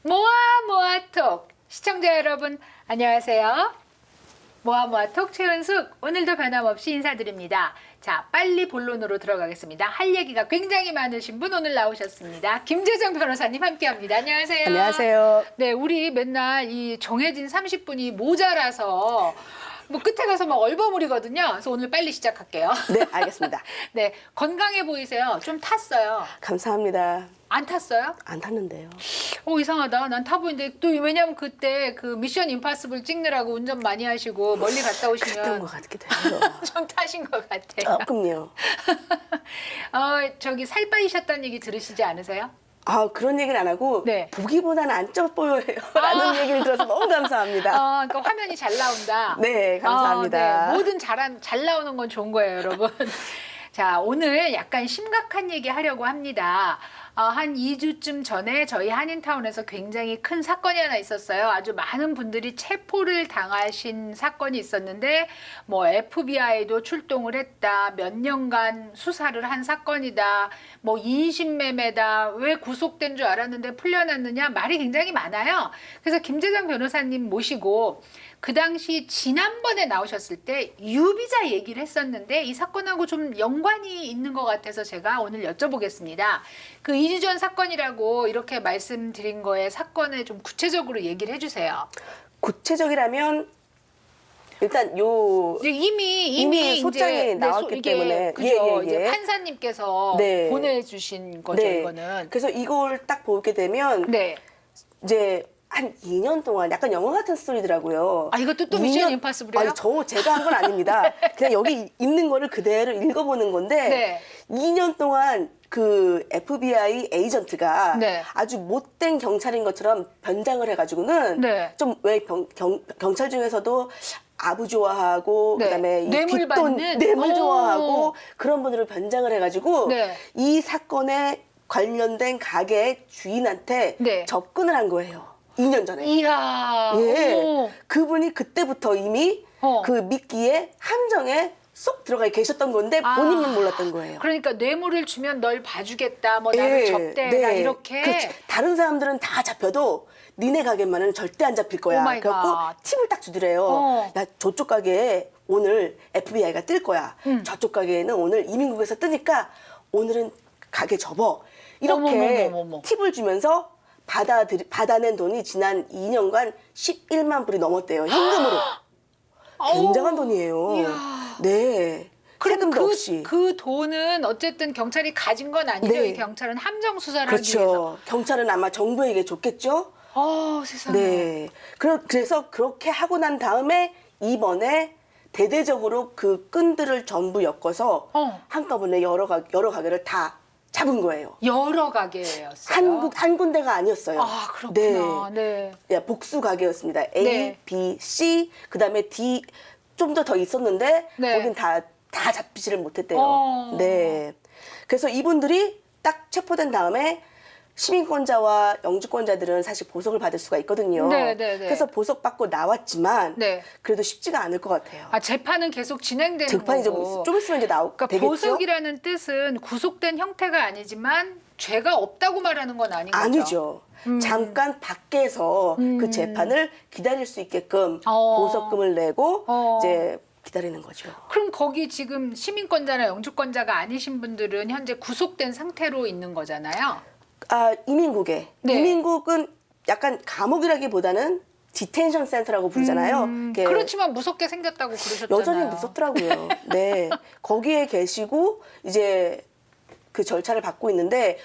모아모아톡 시청자 여러분 안녕하세요. 모아모아톡 최은숙 오늘도 변함없이 인사드립니다. 자, 빨리 본론으로 들어가겠습니다. 할 얘기가 굉장히 많으신 분 오늘 나오셨습니다. 김재정 변호사님 함께합니다. 안녕하세요. 안녕하세요. 네, 우리 맨날 이 정해진 30분이 모자라서 뭐 끝에 가서 막 얼버무리거든요. 그래서 오늘 빨리 시작할게요. 네, 알겠습니다. 네, 건강해 보이세요. 좀 탔어요. 감사합니다. 안 탔어요? 안 탔는데요. 이상하다. 난 타보는데 또 왜냐면 그때 그 미션 임파서블 찍느라고 운전 많이 하시고 멀리 갔다 그랬던 오시면 것 같기도 해요. 좀 타신 것 같아요. 조금요. 저기 살 빠지셨다는 얘기 들으시지 않으세요? 아, 그런 얘기는 안 하고 네. 보기보다는 안 쪄 보여요. 라는 얘기를 들어서 너무 감사합니다. 그러니까 화면이 잘 나온다. 네, 감사합니다. 네. 뭐든 잘 나오는 건 좋은 거예요, 여러분. 자, 오늘 약간 심각한 얘기 하려고 합니다. 한 2주쯤 전에 저희 한인타운에서 굉장히 큰 사건이 하나 있었어요. 아주 많은 분들이 체포를 당하신 사건이 있었는데 뭐 FBI도 출동을 했다. 몇 년간 수사를 한 사건이다. 뭐 인신매매다. 왜 구속된 줄 알았는데 풀려났느냐. 말이 굉장히 많아요. 그래서 김재정 변호사님 모시고 그 당시 지난번에 나오셨을 때 유비자 얘기를 했었는데 이 사건하고 좀 연관이 있는 것 같아서 제가 오늘 여쭤보겠습니다. 그 2주 전 사건이라고 이렇게 말씀드린 거에 사건을 좀 구체적으로 얘기를 해주세요. 구체적이라면 일단 이미 소장이 이제 나왔기 이게 때문에 그죠? 이제 판사님께서 네. 보내주신 거죠, 네. 이거는. 그래서 이걸 딱 보게 되면 네. 이제 한 2년 동안 약간 영화 같은 스토리더라고요. 이것도 또 2년 미션 임파서블이에요? 아니, 제가 한 건 아닙니다. 그냥 여기 있는 거를 그대로 읽어보는 건데 네. 2년 동안 그 FBI 에이전트가 네. 아주 못된 경찰인 것처럼 변장을 해가지고는 네. 좀 왜 경찰 중에서도 아부 좋아하고 네. 그다음에 이 뇌물 빚돈 받는? 뇌물 오. 좋아하고 그런 분들을 변장을 해가지고 네. 이 사건에 관련된 가게의 주인한테 네. 접근을 한 거예요. 2년 전에. 이야. 예. 오. 그분이 그때부터 이미 그 미끼의 함정에 쏙 들어가 계셨던 건데 본인은 몰랐던 거예요. 그러니까 뇌물을 주면 널 봐주겠다, 뭐 나를 접대해라 이렇게. 그렇지. 다른 사람들은 다 잡혀도 니네 가게만은 절대 안 잡힐 거야. 오 마이 그래갖고 갓. 팁을 딱 주더래요. 야, 저쪽 가게에 오늘 FBI가 뜰 거야. 저쪽 가게에는 오늘 이민국에서 뜨니까 오늘은 가게 접어. 이렇게 어머머머머머. 팁을 주면서 받아낸 돈이 지난 2년간 11만 불이 넘었대요. 현금으로. 굉장한 돈이에요. 이야. 네. 세금도 없이. 그 돈은 어쨌든 경찰이 가진 건 아니죠. 네. 이 경찰은 함정 수사를 하기 위해서. 그렇죠. 경찰은 아마 정부에게 줬겠죠. 세상에. 네. 그래서 그렇게 하고 난 다음에 이번에 대대적으로 그 끈들을 전부 엮어서 한꺼번에 여러 가게를 다 잡은 거예요. 여러 가게였어요. 한 군데가 아니었어요. 그렇구나. 네. 네, 복수 가게였습니다. A, 네. B, C, 그다음에 D 좀 더 있었는데 네. 거긴 다 잡히지를 못했대요. 네. 그래서 이분들이 딱 체포된 다음에 시민권자와 영주권자들은 사실 보석을 받을 수가 있거든요. 네. 그래서 보석받고 나왔지만 네. 그래도 쉽지가 않을 것 같아요. 재판은 계속 진행되는 재판이 거고. 좀 있으면 이제 그러니까 되겠죠? 보석이라는 뜻은 구속된 형태가 아니지만 죄가 없다고 말하는 건 아닌 거죠. 아니죠. 잠깐 밖에서 그 재판을 기다릴 수 있게끔 보석금을 내고 이제 기다리는 거죠. 그럼 거기 지금 시민권자나 영주권자가 아니신 분들은 현재 구속된 상태로 있는 거잖아요. 이민국에. 네. 이민국은 약간 감옥이라기보다는 디텐션 센터라고 부르잖아요. 그렇지만 무섭게 생겼다고 그러셨잖아요. 여전히 무섭더라고요. 네. 거기에 계시고 이제 그 절차를 받고 있는데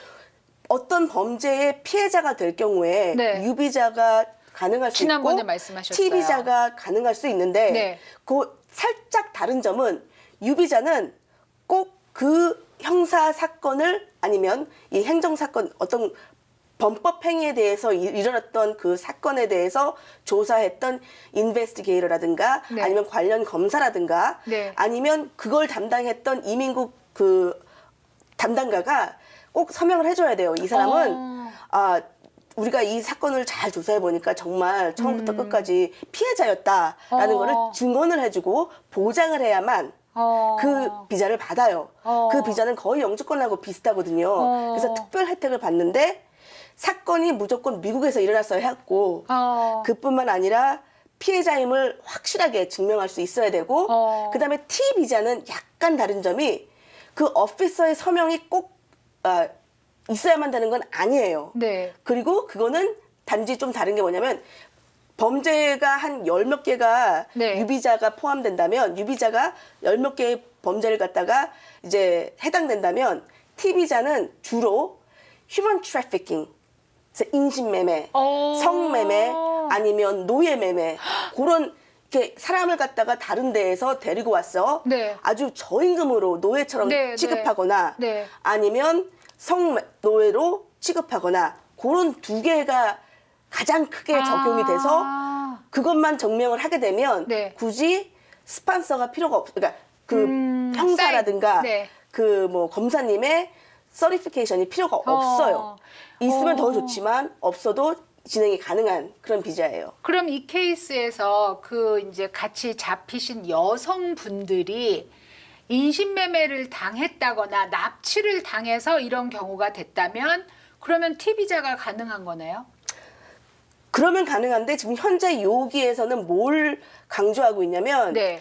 어떤 범죄의 피해자가 될 경우에 네. 유비자가 가능할 수 지난번에 있고 말씀하셨어요. TB자가 가능할 수 있는데 네. 그 살짝 다른 점은 유비자는 꼭 그 형사 사건을 아니면 이 행정 사건 어떤 범법 행위에 대해서 일어났던 그 사건에 대해서 조사했던 인베스티게이터라든가 네. 아니면 관련 검사라든가 네. 아니면 그걸 담당했던 이민국 그 담당가가 꼭 서명을 해줘야 돼요. 이 사람은 우리가 이 사건을 잘 조사해 보니까 정말 처음부터 끝까지 피해자였다라는 거를 증언을 해주고 보장을 해야만 그 비자를 받아요. 그 비자는 거의 영주권하고 비슷하거든요. 그래서 특별 혜택을 받는데 사건이 무조건 미국에서 일어났어야 했고 어. 그뿐만 아니라 피해자임을 확실하게 증명할 수 있어야 되고 그다음에 T 비자는 약간 다른 점이 그 오피서의 서명이 꼭 있어야만 되는 건 아니에요. 네. 그리고 그거는 단지 좀 다른 게 뭐냐면 범죄가 한 열 몇 개가 네. 유비자가 포함된다면 유비자가 열 몇 개의 범죄를 갖다가 이제 해당된다면 T비자는 주로 휴먼 트래피킹, 인신매매, 성매매 아니면 노예매매 그런 이렇게 사람을 갖다가 다른 데에서 데리고 와서 네. 아주 저임금으로 노예처럼 네, 취급하거나 네. 아니면 성노예로 취급하거나 그런 두 개가 가장 크게 적용이 돼서 그것만 증명을 하게 되면 네. 굳이 스폰서가 필요가 없. 그러니까 그 사인. 형사라든가 네. 그 뭐 검사님의 서리피케이션이 필요가 없어요. 있으면 더 좋지만 없어도 진행이 가능한 그런 비자예요. 그럼 이 케이스에서 그 이제 같이 잡히신 여성분들이 인신매매를 당했다거나 납치를 당해서 이런 경우가 됐다면 그러면 T비자가 가능한 거네요? 그러면 가능한데 지금 현재 여기에서는 뭘 강조하고 있냐면 네.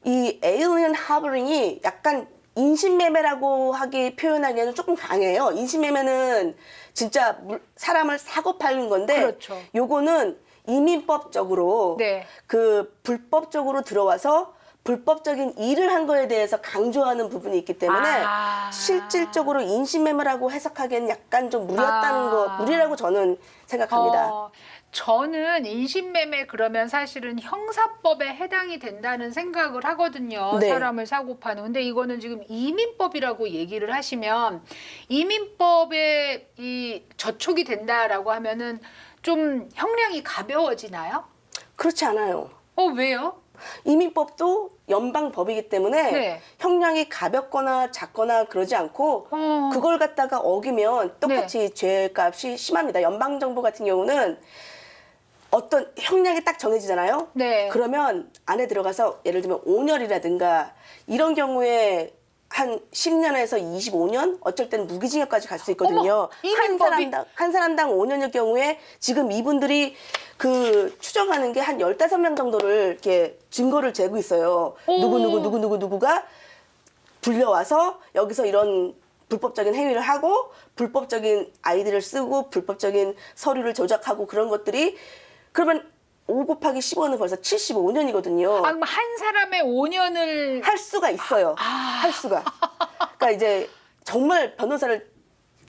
이 alien harboring이 약간 인신매매라고 하기 표현하기에는 조금 강해요. 인신매매는 진짜 사람을 사고 팔는 건데 그렇죠. 요거는 이민법적으로 네. 그 불법적으로 들어와서 불법적인 일을 한 거에 대해서 강조하는 부분이 있기 때문에 실질적으로 인신매매라고 해석하기에는 약간 좀 무리였다는 거, 무리라고 저는 생각합니다. 저는 인신매매 그러면 사실은 형사법에 해당이 된다는 생각을 하거든요. 네. 사람을 사고 파는. 근데 이거는 지금 이민법이라고 얘기를 하시면 이민법에 이 저촉이 된다라고 하면은 좀 형량이 가벼워지나요? 그렇지 않아요. 왜요? 이민법도 연방법이기 때문에 네. 형량이 가볍거나 작거나 그러지 않고 그걸 갖다가 어기면 똑같이 죄값이 심합니다. 연방정부 같은 경우는 어떤 형량이 딱 정해지잖아요. 네. 그러면 안에 들어가서 예를 들면 5년이라든가 이런 경우에 한 10년에서 25년 어쩔 때는 무기징역까지 갈 수 있거든요. 한 사람당 5년일 경우에 지금 이분들이 그 추정하는 게 한 15명 정도를 이렇게 증거를 재고 있어요. 누구가 불려와서 여기서 이런 불법적인 행위를 하고 불법적인 아이디를 쓰고 불법적인 서류를 조작하고 그런 것들이 그러면 5 곱하기 15는 벌써 75년이거든요. 그럼 한 사람의 5년을 할 수가 있어요. 할 수가. 그러니까 이제 정말 변호사를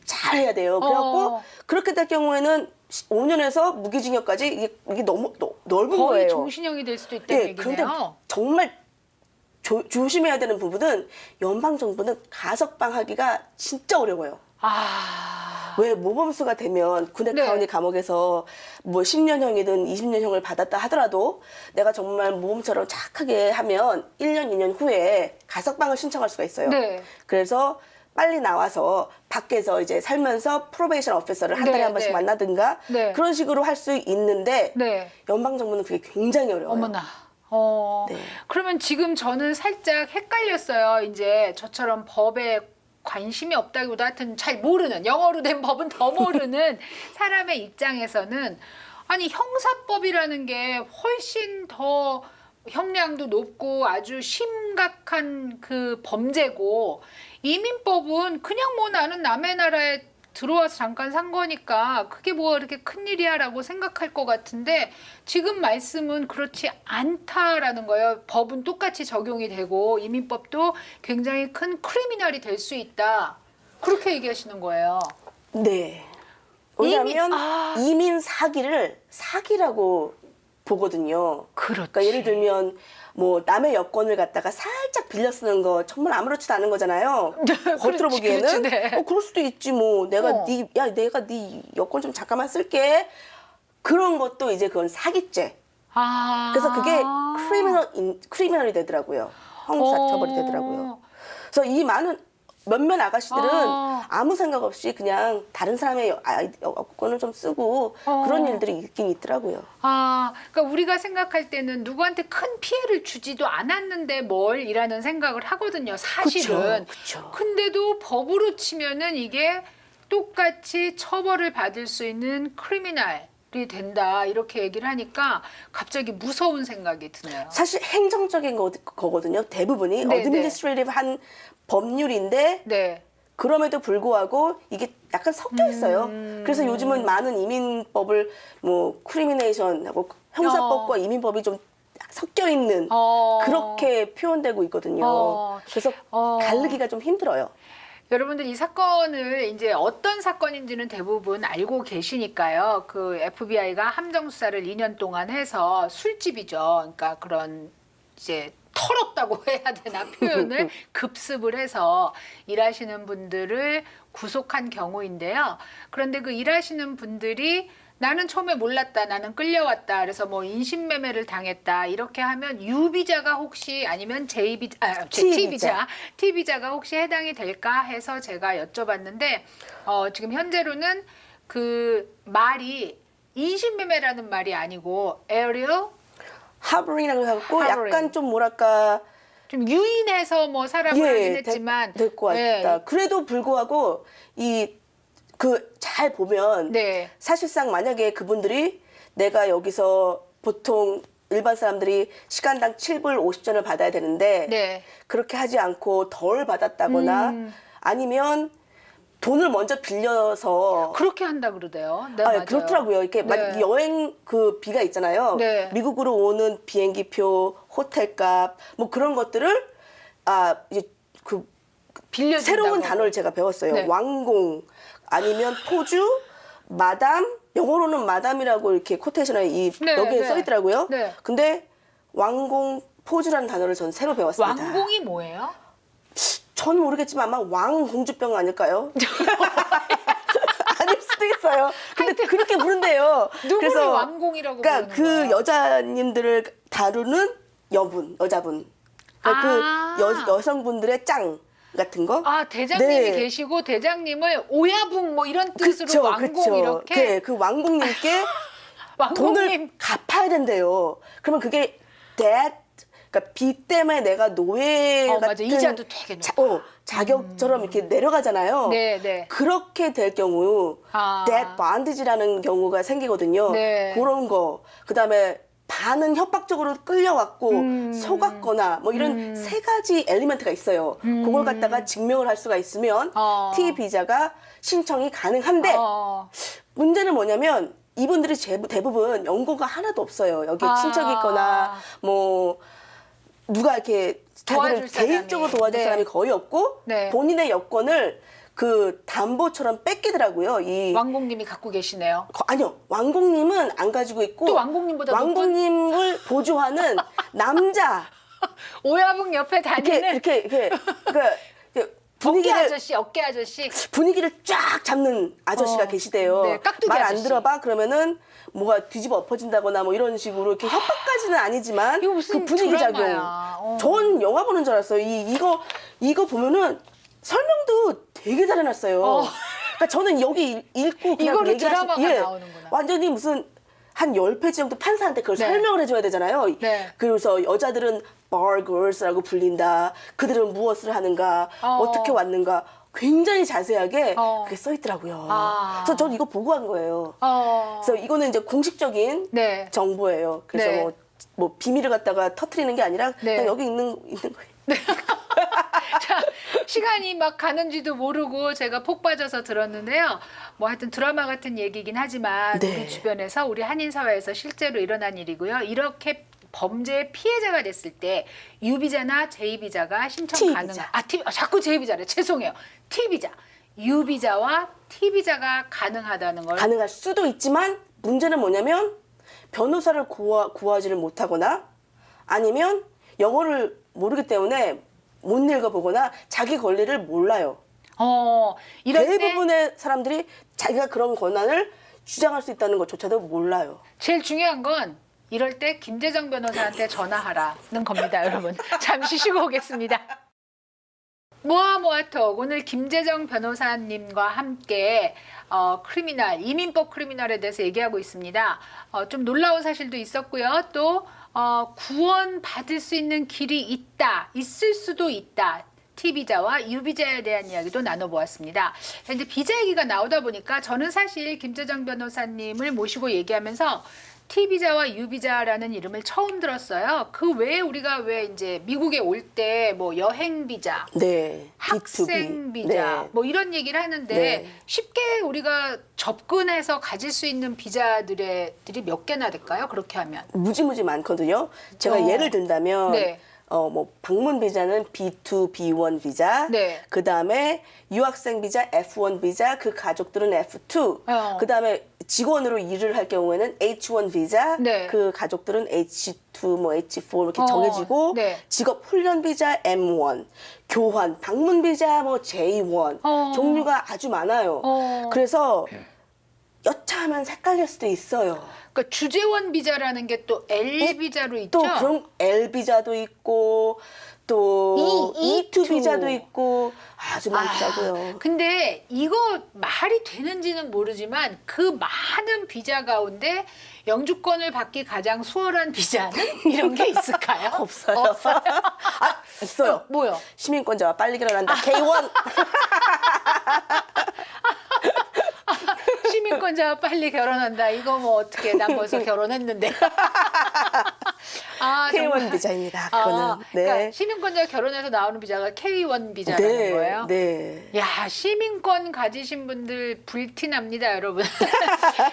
잘 해야 돼요. 그래갖고 그렇게 될 경우에는 5년에서 무기징역까지 이게 너무 넓은 거의 거예요. 종신형이 될 수도 있다는 얘기네요. 그런데 정말 조심해야 되는 부분은 연방정부는 가석방하기가 진짜 어려워요. 왜 모범수가 되면 군의카운티 감옥에서 뭐 10년형이든 20년형을 받았다 하더라도 내가 정말 모범처럼 착하게 하면 1년, 2년 후에 가석방을 신청할 수가 있어요. 네. 그래서 빨리 나와서 밖에서 이제 살면서 프로베이션 오피서를 한 달에 한 번씩 만나든가 그런 식으로 할 수 있는데 연방정부는 그게 굉장히 어려워요. 어머나. 네. 그러면 지금 저는 살짝 헷갈렸어요. 이제 저처럼 법에 관심이 없다기보다 하여튼 잘 모르는, 영어로 된 법은 더 모르는 사람의 입장에서는 아니 형사법이라는 게 훨씬 더 형량도 높고 아주 심각한 그 범죄고 이민법은 그냥 뭐 나는 남의 나라에 들어와서 잠깐 산 거니까 그게 뭐 이렇게 큰일이야 라고 생각할 것 같은데 지금 말씀은 그렇지 않다라는 거예요. 법은 똑같이 적용이 되고 이민법도 굉장히 큰 크리미널이 될 수 있다. 그렇게 얘기하시는 거예요. 네. 왜냐하면 이민 사기를 사기라고 보거든요. 그러니까 예를 들면 뭐 남의 여권을 갖다가 살짝 빌려 쓰는 거 정말 아무렇지도 않은 거잖아요. 겉으로 보기에는 그럴 수도 있지 뭐 내가 내가 네 여권 좀 잠깐만 쓸게. 그런 것도 이제 그건 사기죄. 그래서 그게 크리미널이 되더라고요. 형사처벌이 되더라고요. 그래서 이 많은 몇몇 아가씨들은 아무 생각 없이 그냥 다른 사람의 여권을 좀 쓰고 그런 일들이 있긴 있더라고요. 그러니까 우리가 생각할 때는 누구한테 큰 피해를 주지도 않았는데 뭘이라는 생각을 하거든요. 사실은. 그쵸. 근데도 법으로 치면은 이게 똑같이 처벌을 받을 수 있는 크리미널이 된다 이렇게 얘기를 하니까 갑자기 무서운 생각이 드네요. 사실 행정적인 거거든요. 대부분이 네, 어드미니스트레이티브한 법률인데 네. 그럼에도 불구하고 이게 약간 섞여 있어요. 그래서 요즘은 많은 이민법을 뭐 크리미네이션하고 형사법과 이민법이 좀 섞여 있는 그렇게 표현되고 있거든요. 그래서 가르기가 좀 힘들어요. 여러분들 이 사건을 이제 어떤 사건인지는 대부분 알고 계시니까요. 그 FBI가 함정 수사를 2년 동안 해서 술집이죠. 그러니까 그런 이제 털었다고 해야 되나 표현을 급습을 해서 일하시는 분들을 구속한 경우인데요. 그런데 그 일하시는 분들이 나는 처음에 몰랐다. 나는 끌려왔다. 그래서 뭐 인신매매를 당했다. 이렇게 하면 U비자가 혹시 아니면 T비자가 혹시 해당이 될까 해서 제가 여쭤봤는데 지금 현재로는 그 말이 인신매매라는 말이 아니고 aerial 하버링이라고 해갖고 Harboring. 약간 좀 뭐랄까 좀 유인해서 뭐 사람을 하긴 했지만 될것 같다. 네. 그래도 불구하고 잘 보면 네. 사실상 만약에 그분들이 내가 여기서 보통 일반 사람들이 시간당 7불 50전을 받아야 되는데 네. 그렇게 하지 않고 덜 받았다거나 아니면 돈을 먼저 빌려서 그렇게 한다 그러대요. 네, 맞아요. 그렇더라고요. 이렇게 네. 여행 그 비가 있잖아요. 네. 미국으로 오는 비행기표, 호텔값 뭐 그런 것들을 이제 그 빌려준다고. 새로운 단어를 제가 배웠어요. 네. 왕공 아니면 포주, 마담, 영어로는 마담이라고 이렇게 코테이션에 네, 여기에 네. 써 있더라고요. 네. 근데 왕공, 포주라는 단어를 전 새로 배웠습니다. 왕공이 뭐예요? 전 모르겠지만 아마 왕공주병 아닐까요? 아닐 수도 있어요. 근데 그렇게 부른대요. 누구를 왕공이라고 그러니까 부르는 거예요? 그 여자님들을 다루는 여자분. 그러니까 그 여성분들의 짱 같은 거. 대장님이 네. 계시고 대장님을 오야붕 뭐 이런 뜻으로 왕공 이렇게 네, 그 왕공님께 돈을 왕공님 갚아야 된대요. 그러면 그게 debt, 그러니까 빚 때문에 내가 노예 맞아. 같은 이자도 되게 높고. 자격처럼 이렇게 내려가잖아요. 네, 네. 그렇게 될 경우 debt bondage라는 경우가 생기거든요. 네. 그런 거. 그다음에 반은 협박적으로 끌려왔고 속았거나 뭐 이런 세 가지 엘리멘트가 있어요. 그걸 갖다가 증명을 할 수가 있으면 T 비자가 신청이 가능한데 문제는 뭐냐면 이분들이 대부분 연고가 하나도 없어요. 여기 친척이 있거나 뭐 누가 이렇게 자기를 도와줄 개인적으로 사람이. 도와줄 네. 사람이 거의 없고 네. 본인의 여권을 그 담보처럼 뺏기더라고요. 왕공님이 갖고 계시네요. 아니요. 왕공님은 안 가지고 있고 또 왕공님보다 왕공님을 보조하는 남자 오야붕 옆에 다니는 이렇게 어깨 아저씨 분위기를 쫙 잡는 아저씨가 계시대요. 네, 깍두기 말 안 아저씨. 들어봐 그러면은 뭐가 뒤집어 엎어진다거나 뭐 이런 식으로 이렇게 협박까지는 아니지만 이거 무슨 그 분위기 드라마야. 작용. 전 영화 보는 줄 알았어요. 이거 보면은 설명도 되게 잘해놨어요. 그러니까 저는 여기 읽고 그냥 이거로 얘기하시- 드라마가 나오는구나. 완전히 무슨 한 10페이지 정도 판사한테 그걸 네. 설명을 해줘야 되잖아요. 네. 그래서 여자들은 bar girls라고 불린다. 그들은 무엇을 하는가, 어떻게 왔는가. 굉장히 자세하게 그게 써 있더라고요. 그래서 저는 이거 보고 한 거예요. 그래서 이거는 이제 공식적인 네. 정보예요. 그래서 네. 뭐 비밀을 갖다가 터트리는 게 아니라 네. 그냥 여기 있는 거예요. 자, 시간이 막 가는지도 모르고 제가 폭 빠져서 들었는데요. 뭐 하여튼 드라마 같은 얘기긴 하지만 네. 우리 주변에서 우리 한인 사회에서 실제로 일어난 일이고요. 이렇게 범죄의 피해자가 됐을 때 U비자나 J비자가 신청 가능. T비자. 자꾸 J비자래. 죄송해요. T비자. U비자와 T비자가 가능하다는 걸. 가능할 수도 있지만 문제는 뭐냐면 변호사를 구하지를 못하거나 아니면 영어를 모르기 때문에 못 읽어보거나 자기 권리를 몰라요. 이럴 때 대부분의 사람들이 자기가 그런 권한을 주장할 수 있다는 것조차도 몰라요. 제일 중요한 건 이럴 때 김재정 변호사한테 전화하라는 겁니다, 여러분. 잠시 쉬고 오겠습니다. 모아모아톡 오늘 김재정 변호사님과 함께 크리미널, 이민법 크리미널에 대해서 얘기하고 있습니다. 좀 놀라운 사실도 있었고요. 또 구원 받을 수 있는 길이 있을 수도 있다. T비자와 U비자에 대한 이야기도 나눠보았습니다. 자, 이제 비자 얘기가 나오다 보니까 저는 사실 김재정 변호사님을 모시고 얘기하면서 T비자와 U비자라는 이름을 처음 들었어요. 그 외에 우리가 왜 이제 미국에 올 때 뭐 여행 비자, 네. 학생 B2B. 비자 네. 뭐 이런 얘기를 하는데 네. 쉽게 우리가 접근해서 가질 수 있는 비자들이 몇 개나 될까요? 그렇게 하면. 무지무지 많거든요. 제가 예를 든다면 네. 뭐 방문 비자는 B2, B1 비자. 네. 그다음에 유학생 비자 F1 비자, 그 가족들은 F2. 그다음에 직원으로 일을 할 경우에는 H1 비자, 네. 그 가족들은 H2, 뭐 H4 이렇게 정해지고 네. 직업 훈련 비자 M1, 교환, 방문 비자 뭐 J1 종류가 아주 많아요. 그래서 여차하면 헷갈릴 수도 있어요. 그러니까 주재원 비자라는 게 또 L 비자로 있죠. 또 그런 L 비자도 있고 또 E2 비자도 있고 아주 많더라고요. 근데 이거 말이 되는지는 모르지만 그 많은 비자 가운데 영주권을 받기 가장 수월한 비자는 이런 게 있을까요? 없어요. 없어요? 아, 있어요. 뭐요? 시민권자와 빨리 결혼한다. K1. 시민권자와 빨리 결혼한다. 이거 뭐 어떻게 난 벌써 결혼했는데. 아, K1 정말. 비자입니다. 그거는. 네. 그러니까 시민권자 결혼해서 나오는 비자가 K1 비자라는 네, 거예요. 네. 야, 시민권 가지신 분들 불티납니다, 여러분.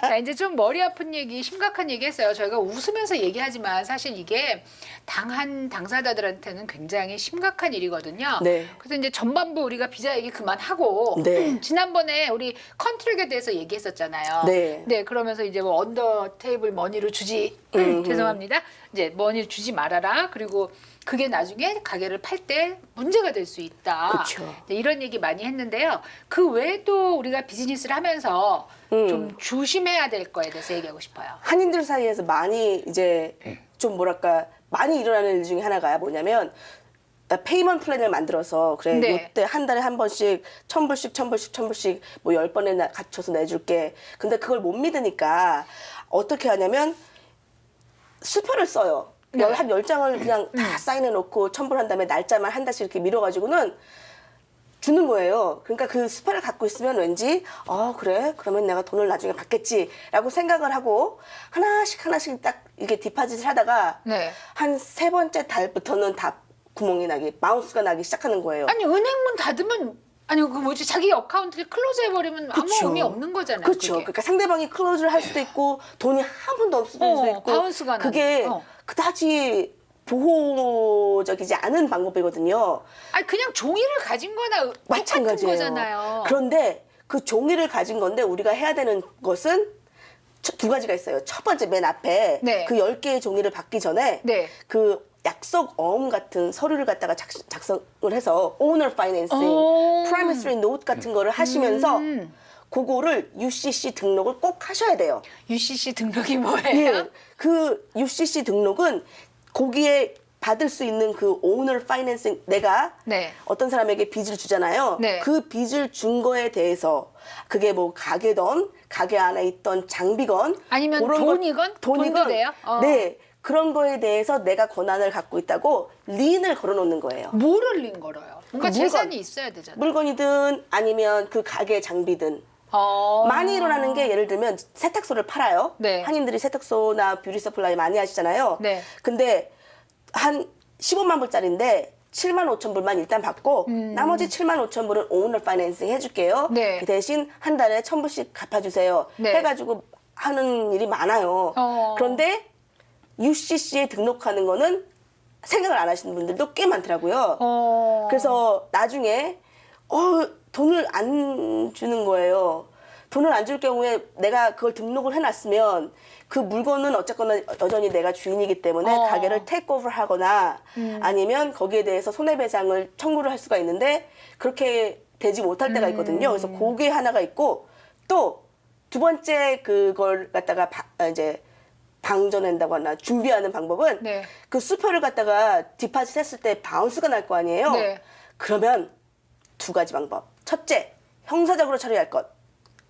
자, 이제 좀 머리 아픈 얘기, 심각한 얘기 했어요. 저희가 웃으면서 얘기하지만 사실 이게 당한 당사자들한테는 굉장히 심각한 일이거든요. 네. 그래서 이제 전반부 우리가 비자 얘기 그만하고 네. 지난번에 우리 컨트롤에 대해서 얘기했었잖아요. 네. 그러면서 이제 뭐 언더 테이블 머니로 주지 죄송합니다. 이제 머니를 주지 말아라. 그리고 그게 나중에 가게를 팔 때 문제가 될 수 있다. 그쵸. 이런 얘기 많이 했는데요. 그 외에 또 우리가 비즈니스를 하면서 좀 조심해야 될 거에 대해서 얘기하고 싶어요. 한인들 사이에서 많이 이제 좀 뭐랄까 많이 일어나는 일 중에 하나가 뭐냐면 페이먼트 플랜을 만들어서 그래 네. 이때 한 달에 한 번씩 1,000불씩 뭐 10번에 갖춰서 내줄게. 근데 그걸 못 믿으니까 어떻게 하냐면 수표를 써요. 네. 한 10장을 그냥 다 사인해 놓고 첨부한 다음에 날짜만 한 달씩 이렇게 밀어가지고는 주는 거예요. 그러니까 그 수표를 갖고 있으면 왠지 그래 그러면 내가 돈을 나중에 받겠지라고 생각을 하고 하나씩 딱 이게 디파짓을 하다가 네. 한 세 번째 달부터는 다 구멍이 나기 마우스가 나기 시작하는 거예요. 아니 은행문 닫으면 아니 그 뭐지 자기 어카운트를 클로즈 해버리면 아무 그쵸. 의미 없는 거잖아요. 그렇죠. 그게. 그러니까 상대방이 클로즈를 할 수도 있고 돈이 한 푼도 없을 수도 있고 바운스가 나는. 그게 그다지 보호적이지 않은 방법이거든요. 아니 그냥 종이를 가진 거나 똑같은 마찬가지예요. 거잖아요. 그런데 그 종이를 가진 건데 우리가 해야 되는 것은 두 가지가 있어요. 첫 번째 맨 앞에 네. 그 10개의 종이를 받기 전에 네. 그 약속 어음 같은 서류를 갖다가 작성을 해서 owner financing, 오. promissory note 같은 거를 하시면서 그거를 UCC 등록을 꼭 하셔야 돼요. UCC 등록이 뭐예요? 예. 그 UCC 등록은 거기에 받을 수 있는 그 owner financing 내가 네. 어떤 사람에게 빚을 주잖아요. 네. 그 빚을 준 거에 대해서 그게 뭐 가게든 가게 안에 있던 장비건 아니면 그런 돈이건? 돈도 돼요? 네. 그런 거에 대해서 내가 권한을 갖고 있다고 린을 걸어놓는 거예요. 뭐를 린 걸어요? 뭔가 그 재산이 있어야 되잖아요. 물건이든 아니면 그 가게 장비든 많이 일어나는 게 예를 들면 세탁소를 팔아요. 네. 한인들이 세탁소나 뷰티 서플라이 많이 하시잖아요. 네. 근데 한 15만 불짜리인데 7만 5천 불만 일단 받고 나머지 7만 5천 불은 오너 파이낸싱 해줄게요. 네. 그 대신 한 달에 1,000불씩 갚아주세요. 네. 해가지고 하는 일이 많아요. 그런데 UCC에 등록하는 거는 생각을 안 하시는 분들도 꽤 많더라고요. 그래서 나중에 돈을 안 주는 거예요. 돈을 안 줄 경우에 내가 그걸 등록을 해놨으면 그 물건은 어쨌거나 여전히 내가 주인이기 때문에 가게를 테이크오버 하거나 아니면 거기에 대해서 손해배상을 청구를 할 수가 있는데 그렇게 되지 못할 때가 있거든요. 그래서 그게 하나가 있고 또 두 번째 그걸 갖다가 이제 방전한다고 하나 준비하는 방법은 네. 그 수표를 갖다가 디파짓 했을 때 바운스가 날 거 아니에요. 네. 그러면 두 가지 방법. 첫째, 형사적으로 처리할 것.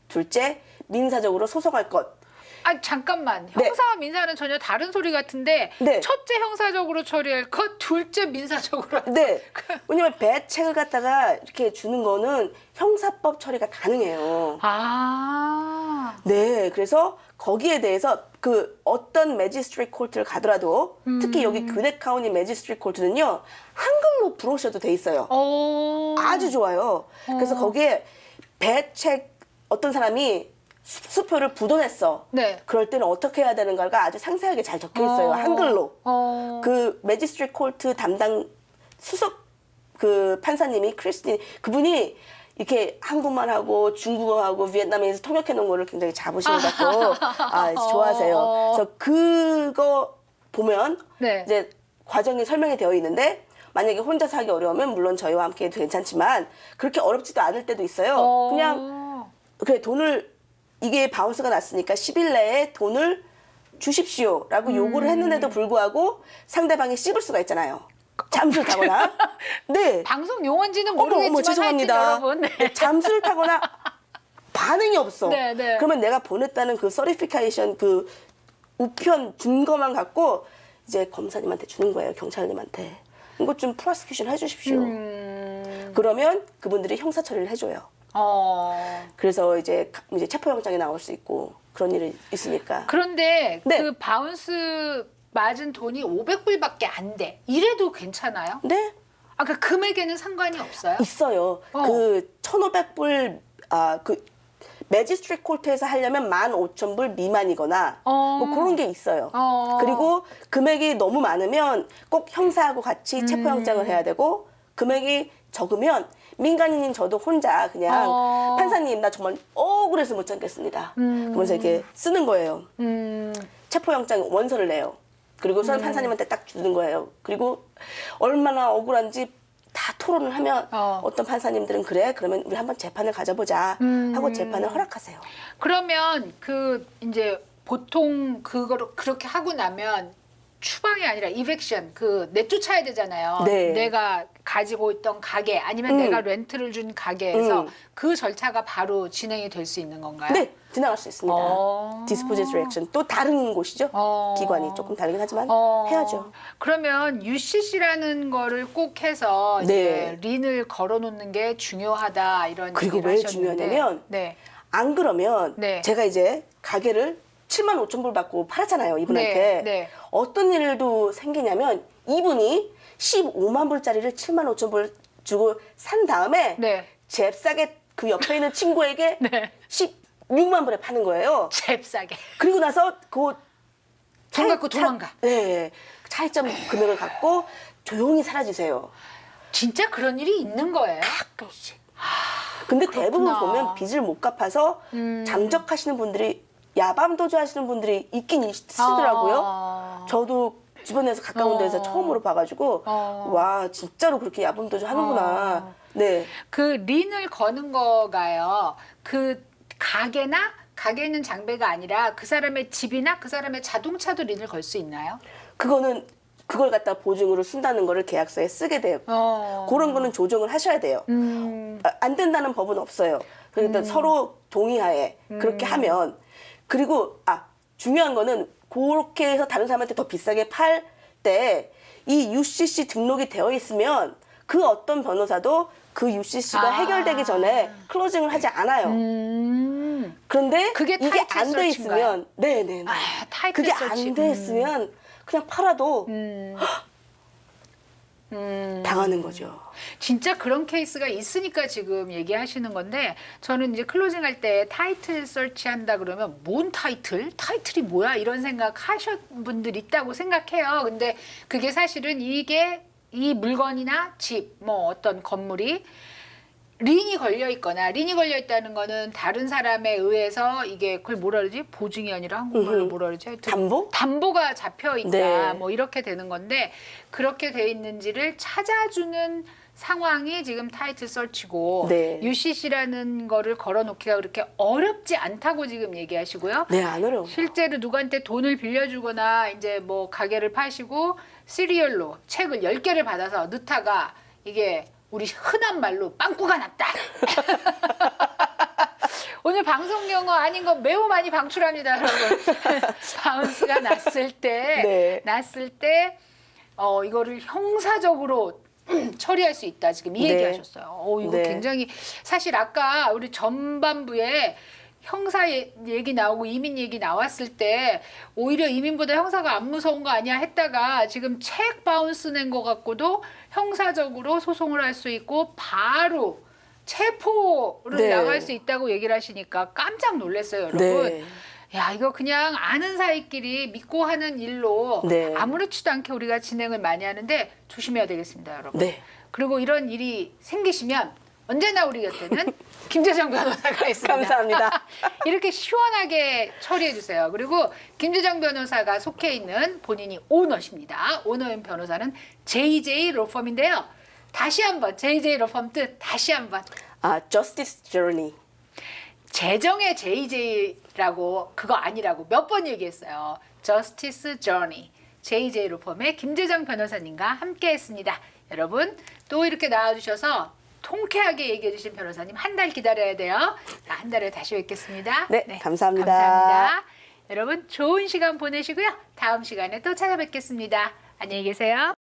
둘째, 민사적으로 소송할 것. 아 잠깐만. 네. 형사와 민사는 전혀 다른 소리 같은데 네. 첫째 형사적으로 처리할 것, 둘째 민사적으로 할 네. 왜냐면 배책을 갖다가 이렇게 주는 거는 형사법 처리가 가능해요. 아. 네. 그래서 거기에 대해서 그 어떤 매지스트레이트 코트를 가더라도 특히 여기 그넷 카운티 매지스트레이트 코트는요. 한글로 부르셔도 돼 있어요. 아주 좋아요. 그래서 거기에 배책 어떤 사람이 수표를 부도냈어. 네. 그럴 때는 어떻게 해야 되는가가 아주 상세하게 잘 적혀 있어요. 한글로. 그 매지스트레이트 코트 담당 수석 그 판사님이 크리스틴 그분이 이렇게 한국말 하고 중국어하고 비엔남에서 통역해 놓은 거를 굉장히 자부심을 갖고 좋아하세요. 그래서 그거 보면 네. 이제 과정이 설명이 되어 있는데 만약에 혼자서 하기 어려우면 물론 저희와 함께 해도 괜찮지만 그렇게 어렵지도 않을 때도 있어요. 그냥 그래 돈을 이게 바운스가 났으니까 10일 내에 돈을 주십시오라고 요구를 했는데도 불구하고 상대방이 씹을 수가 있잖아요. 잠수를 타거나. 네. 방송 용어인지는 어머, 모르겠지만 죄송합니다. 하여튼 여러분. 네. 잠수를 타거나 반응이 없어. 네, 네. 그러면 내가 보냈다는 그 서리피케이션 그 우편 증거만 갖고 이제 검사님한테 주는 거예요. 경찰님한테. 이거 좀 프로스큐션 해주십시오. 그러면 그분들이 형사 처리를 해줘요. 그래서 이제 체포영장이 나올 수 있고 그런 일이 있으니까. 그런데 네. 그 바운스 맞은 돈이 500불밖에 안 돼. 이래도 괜찮아요? 네? 아까 금액에는 상관이 없어요? 있어요. 그 1,500불 그 매지스트레이트 코트에서 하려면 15,000불 미만이거나 뭐 그런 게 있어요. 그리고 금액이 너무 많으면 꼭 형사하고 같이 체포영장을 해야 되고 금액이 적으면 민간인인 저도 혼자 그냥 판사님 나 정말 억울해서 못 참겠습니다. 그러면서 이렇게 쓰는 거예요. 체포영장 원서를 내요. 그리고선 판사님한테 딱 주는 거예요. 그리고 얼마나 억울한지 다 토론을 하면 어떤 판사님들은 그래 그러면 우리 한번 재판을 가져보자 하고 재판을 허락하세요. 그러면 그 이제 보통 그거를 그렇게 하고 나면 추방이 아니라 이벡션 그 내쫓아야 되잖아요. 네. 내가 가지고 있던 가게 아니면 내가 렌트를 준 가게에서 그 절차가 바로 진행이 될 수 있는 건가요? 네, 지나갈 수 있습니다. Dispositive action 또 다른 곳이죠. 기관이 조금 다르긴 하지만 해야죠. 그러면 UCC라는 거를 꼭 해서 이제 린을 걸어놓는 게 중요하다 이런 그리고 얘기를 왜 하셨는데. 중요하냐면 네. 안 그러면 네. 제가 이제 가게를 75,000불 받고 팔았잖아요. 이분한테. 네, 네. 어떤 일도 생기냐면 이분이 15만 불짜리를 75,000불 주고 산 다음에 네. 잽싸게 그 옆에 있는 친구에게 네. 16만 불에 파는 거예요. 잽싸게. 그리고 나서 그 돈 갖고 도망가. 네. 차이점 금액을 갖고 조용히 사라지세요. 진짜 그런 일이 있는 거예요? 가끔씩. 근데 대부분 보면 빚을 못 갚아서 잠적하시는 분들이 야밤도주 하시는 분들이 있긴 있으시더라고요. 저도 주변에서 가까운 데서 처음으로 봐가지고 와 진짜로 그렇게 야밤도주 하는구나. 네. 그 린을 거는 거가요. 그 가게 있는 장배가 아니라 그 사람의 집이나 그 사람의 자동차도 린을 걸 수 있나요? 그거는 그걸 갖다 보증으로 쓴다는 거를 계약서에 쓰게 돼요. 그런 거는 조정을 하셔야 돼요. 안 된다는 법은 없어요. 그러니까 서로 동의하에 그렇게 하면 그리고 중요한 거는 그렇게 해서 다른 사람한테 더 비싸게 팔 때 이 UCC 등록이 되어 있으면 그 어떤 변호사도 그 UCC가 해결되기 전에 클로징을 하지 않아요. 그런데 그게 이게 타이틀 안 돼 서치인가요? 있으면 네네네. 타이틀 그게 서치. 안 돼 있으면 그냥 팔아도 당하는 거죠. 진짜 그런 케이스가 있으니까 지금 얘기하시는 건데 저는 이제 클로징 할 때 타이틀 설치한다 그러면 뭔 타이틀? 타이틀이 뭐야? 이런 생각 하신 분들 있다고 생각해요. 근데 그게 사실은 이게 이 물건이나 집, 뭐 어떤 건물이 린이 걸려 있거나 린이 걸려 있다는 거는 다른 사람에 의해서 이게 그걸 뭐라 그러지? 보증이 아니라 한국말로 뭐라 그러지? 하여튼 담보? 담보가 잡혀 있다. 네. 뭐 이렇게 되는 건데 그렇게 돼 있는지를 찾아주는 상황이 지금 타이틀 설치고 네. UCC라는 거를 걸어놓기가 그렇게 어렵지 않다고 지금 얘기하시고요. 네, 안 어려워. 실제로 누구한테 돈을 빌려주거나 이제 뭐 가게를 파시고 시리얼로 책을 10개를 받아서 넣다가 이게 우리 흔한 말로 빵꾸가 났다. 오늘 방송 용어 아닌 거 매우 많이 방출합니다, 여러분. 바운스가 네. 났을 때 이거를 형사적으로 처리할 수 있다. 지금 이 네. 얘기하셨어요. 이거 네. 굉장히 사실 아까 우리 전반부에 형사 얘기 나오고 이민 얘기 나왔을 때 오히려 이민보다 형사가 안 무서운 거 아니야 했다가 지금 책 바운스 낸 거 갖고도 형사적으로 소송을 할 수 있고 바로 체포를 네. 나갈 수 있다고 얘기를 하시니까 깜짝 놀랐어요, 여러분. 네. 야, 이거 그냥 아는 사이끼리 믿고 하는 일로 네. 아무렇지도 않게 우리가 진행을 많이 하는데 조심해야 되겠습니다, 여러분. 네. 그리고 이런 일이 생기시면 언제나 우리 곁에는 김재정 변호사가 있습니다. 감사합니다. 이렇게 시원하게 처리해 주세요. 그리고 김재정 변호사가 속해 있는 본인이 오너십니다. 오너인 변호사는 JJ 로펌인데요. 다시 한번 JJ 로펌 뜻 다시 한번. Justice Journey. 재정의 JJ라고 그거 아니라고 몇 번 얘기했어요. Justice Journey. JJ 로펌의 김재정 변호사님과 함께했습니다. 여러분 또 이렇게 나와주셔서 통쾌하게 얘기해 주신 변호사님 한 달 기다려야 돼요. 자, 한 달에 다시 뵙겠습니다. 네, 감사합니다. 감사합니다. 여러분 좋은 시간 보내시고요. 다음 시간에 또 찾아뵙겠습니다. 안녕히 계세요.